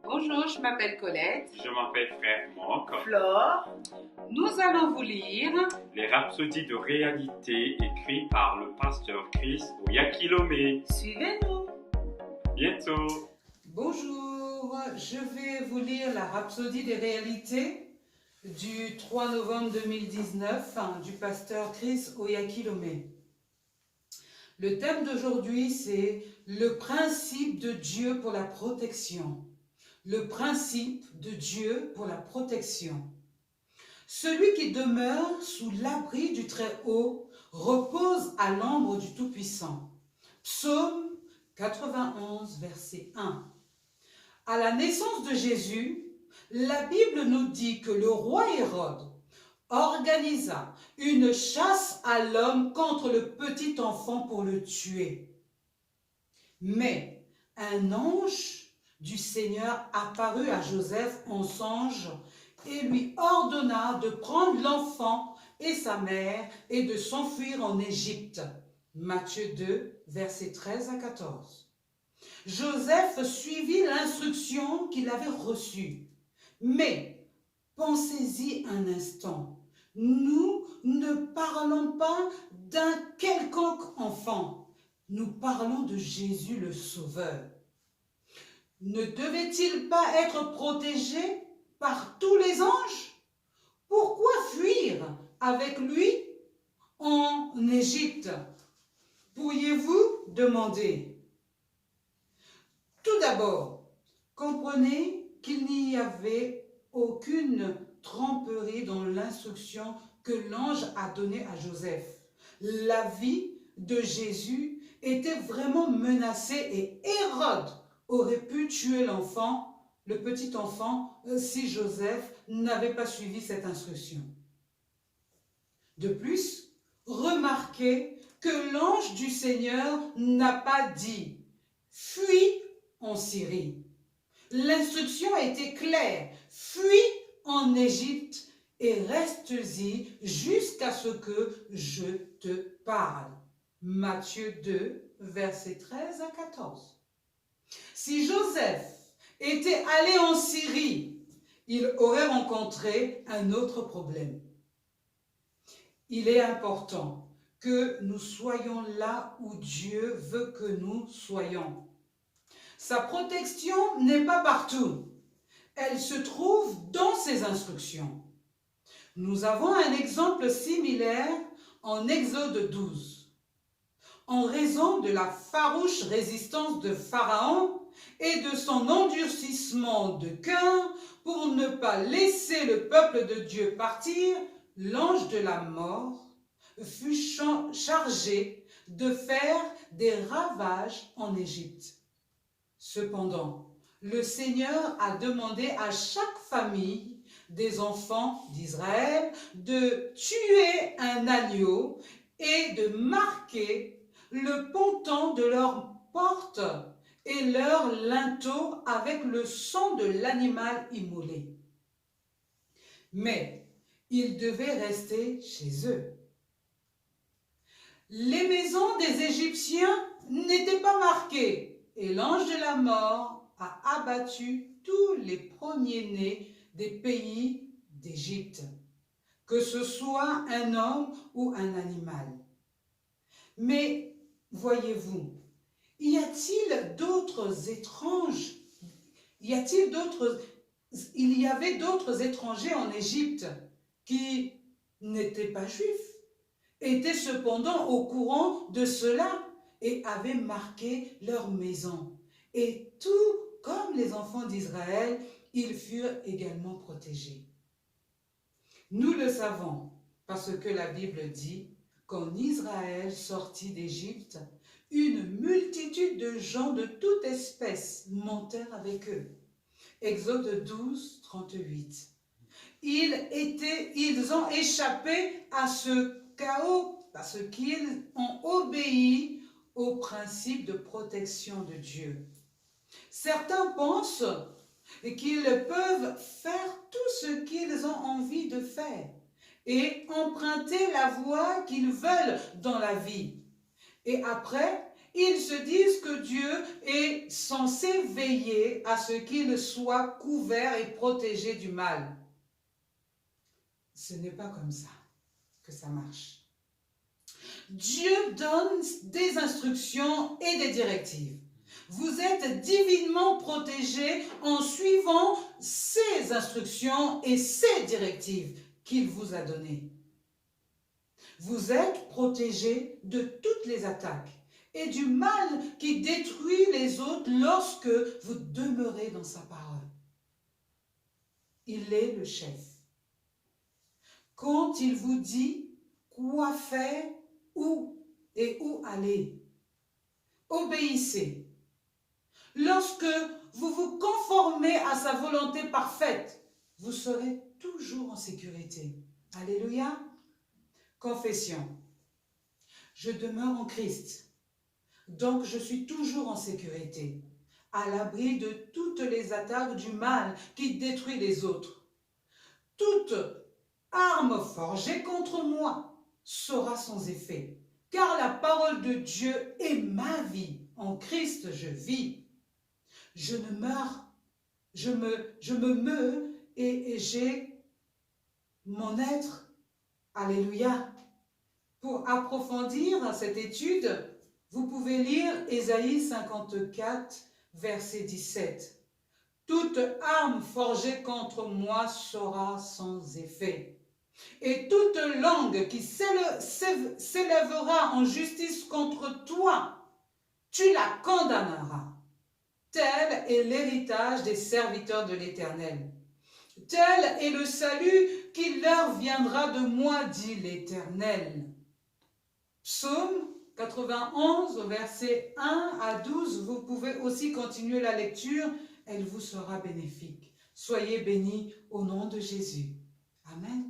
Bonjour, je m'appelle Colette. Je m'appelle Frère Mock. Flore. Nous allons vous lire Les rhapsodies de réalité écrites par le pasteur Chris Oyakilome. Suivez-nous. Bientôt. Bonjour, je vais vous lire la Rhapsodie des réalités du 3 novembre 2019 du pasteur Chris Oyakilome. Le thème d'aujourd'hui, c'est le principe de Dieu pour la protection. Le principe de Dieu pour la protection. Celui qui demeure sous l'abri du Très-Haut repose à l'ombre du Tout-Puissant. Psaume 91, verset 1. À la naissance de Jésus, la Bible nous dit que le roi Hérode organisa une chasse à l'homme contre le petit enfant pour le tuer. Mais un ange du Seigneur apparut à Joseph en songe et lui ordonna de prendre l'enfant et sa mère et de s'enfuir en Égypte. Matthieu 2, versets 13 à 14. Joseph suivit l'instruction qu'il avait reçue. Mais pensez-y un instant. Nous ne parlons pas d'un quelconque enfant. Nous parlons de Jésus le Sauveur. Ne devait-il pas être protégé par tous les anges? Pourquoi fuir avec lui en Égypte? Pourriez-vous demander? Tout d'abord, comprenez qu'il n'y avait aucune tromperie dans l'instruction que l'ange a donnée à Joseph. La vie de Jésus était vraiment menacée et Hérode aurait pu tuer l'enfant, le petit enfant, si Joseph n'avait pas suivi cette instruction. De plus, remarquez que l'ange du Seigneur n'a pas dit « fuis en Syrie ». L'instruction était claire « fuis en Égypte et reste-y jusqu'à ce que je te parle ». Matthieu 2, versets 13 à 14. Si Joseph était allé en Syrie, il aurait rencontré un autre problème. Il est important que nous soyons là où Dieu veut que nous soyons. Sa protection n'est pas partout. Elle se trouve dans ses instructions. Nous avons un exemple similaire en Exode 12. En raison de la farouche résistance de Pharaon et de son endurcissement de cœur pour ne pas laisser le peuple de Dieu partir, l'ange de la mort fut chargé de faire des ravages en Égypte. Cependant, le Seigneur a demandé à chaque famille des enfants d'Israël de tuer un agneau et de marquer le ponton de leur porte et leur linteau avec le sang de l'animal immolé. Mais ils devaient rester chez eux. Les maisons des Égyptiens n'étaient pas marquées et l'ange de la mort a abattu tous les premiers-nés des pays d'Égypte, que ce soit un homme ou un animal. Mais voyez-vous, il y avait d'autres étrangers en Égypte qui n'étaient pas juifs, étaient cependant au courant de cela et avaient marqué leur maison. Et tout comme les enfants d'Israël, ils furent également protégés. Nous le savons parce que la Bible dit qu'en Israël sortit d'Égypte, une multitude de gens de toute espèce montèrent avec eux. Exode 12, 38. Ils ont échappé à ce chaos parce qu'ils ont obéi au principe de protection de Dieu. Certains pensent qu'ils peuvent faire tout ce qu'ils ont envie de faire et emprunter la voie qu'ils veulent dans la vie. Et après, ils se disent que Dieu est censé veiller à ce qu'ils soient couverts et protégés du mal. Ce n'est pas comme ça que ça marche. Dieu donne des instructions et des directives. Vous êtes divinement protégés en suivant ces instructions et ces directives qu'il vous a données. Vous êtes protégés de toutes les attaques et du mal qui détruit les autres lorsque vous demeurez dans sa parole. Il est le chef. Quand il vous dit quoi faire, où aller, obéissez. Lorsque vous vous conformez à sa volonté parfaite, vous serez toujours en sécurité. Alléluia. Confession. Je demeure en Christ, donc je suis toujours en sécurité, à l'abri de toutes les attaques du mal qui détruit les autres. Toute arme forgée contre moi sera sans effet, car la parole de Dieu est ma vie. En Christ, je vis. Je ne meurs, je me meus et j'ai mon être. Alléluia. Pour approfondir cette étude, vous pouvez lire Ésaïe 54, verset 17. Toute arme forgée contre moi sera sans effet. Et toute langue qui s'élèvera en justice contre toi, tu la condamneras. Tel est l'héritage des serviteurs de l'Éternel. Tel est le salut qui leur viendra de moi, dit l'Éternel. Psaume 91, versets 1 à 12, vous pouvez aussi continuer la lecture, elle vous sera bénéfique. Soyez bénis au nom de Jésus. Amen.